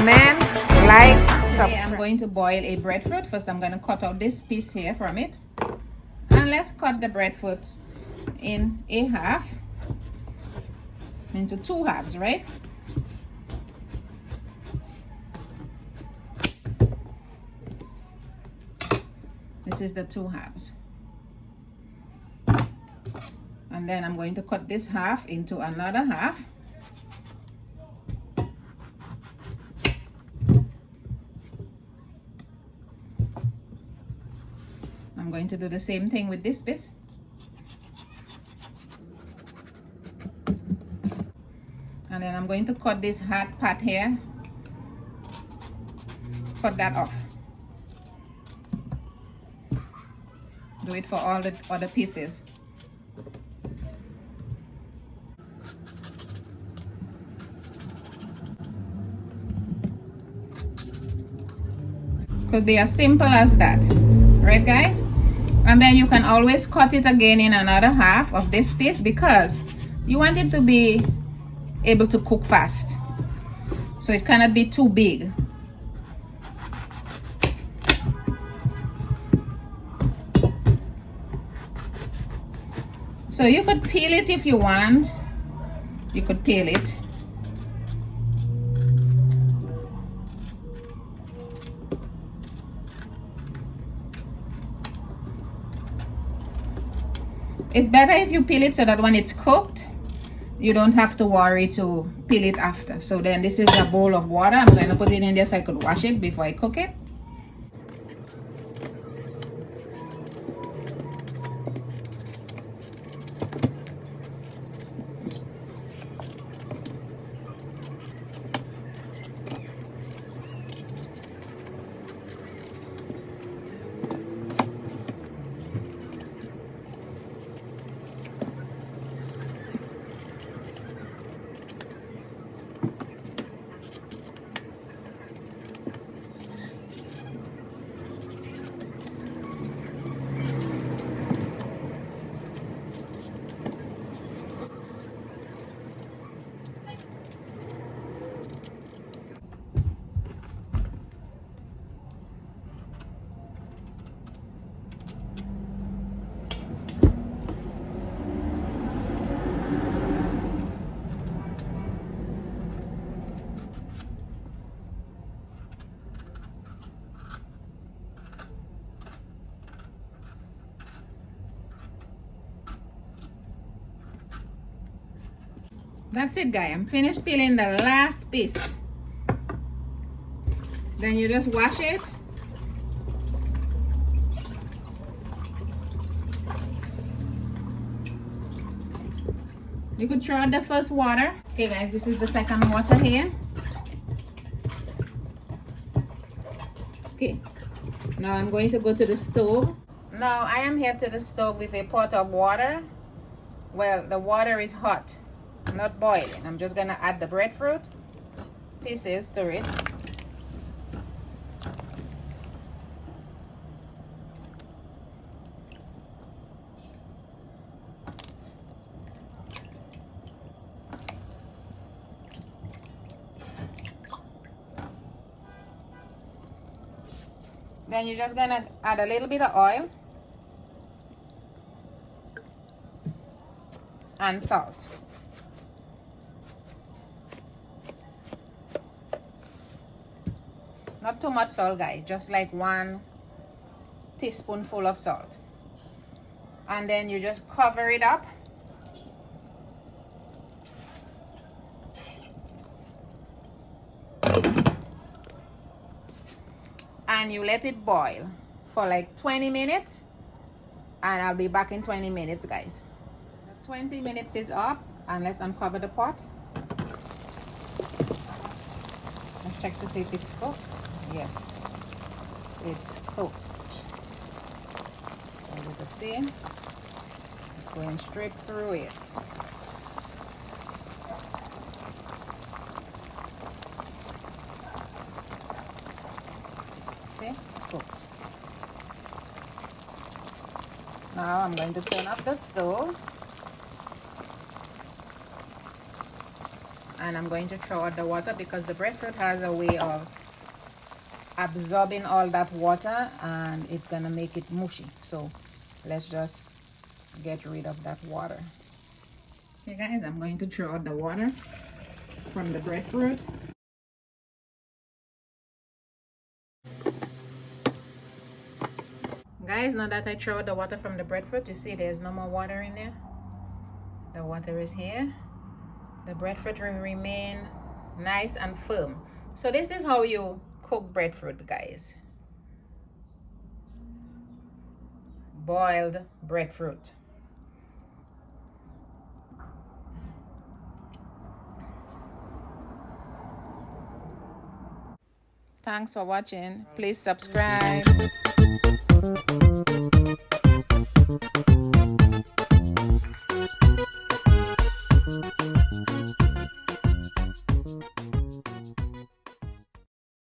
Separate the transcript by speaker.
Speaker 1: comment, like,
Speaker 2: Today I'm going to boil a breadfruit. First I'm going to cut out this piece here from it. And let's cut the breadfruit in a half, into 2 halves, right? This is the 2 halves. And then I'm going to cut this half into another half. I'm going to do the same thing with this piece. And then I'm going to cut this hard part here. Cut that off. Do it for all the other pieces. Could be as simple as that, right guys? And then you can always cut it again in another half of this piece because you want it to be able to cook fast, so it cannot be too big. So you could peel it if you want. You could peel it. It's better if you peel it so that when it's cooked, you don't have to worry to peel it after. So then this is a bowl of water. I'm going to put it in there so I could wash it before I cook it. That's it, guys. I'm finished peeling the last piece. Then you just wash it. You could throw out the first water. Okay guys, this is the second water here. Okay, now I'm going to go to the stove. Now I am here to the stove with a pot of water. Well, the water is hot, not boiling. I'm just gonna add the breadfruit pieces to it. Then you're just gonna add a little bit of oil and salt. Not too much salt, guys, just like 1 teaspoonful of salt. And then you just cover it up. And you let it boil for like 20 minutes. And I'll be back in 20 minutes, guys. 20 minutes is up, and let's uncover the pot. Let's check to see if it's cooked. Yes, it's cooked. As you can see, it's going straight through it. See, it's cooked. Now I'm going to turn up the stove and I'm going to throw out the water because the breadfruit has a way of absorbing all that water and it's gonna make it mushy. So let's just get rid of that water. Okay guys, I'm going to throw out the water from the breadfruit. Guys, now that I throw out the water from the breadfruit, you see there's no more water in there. The water is here. The breadfruit will remain nice and firm. So this is how you cook breadfruit, guys. Boiled breadfruit. Thanks for watching. Please subscribe.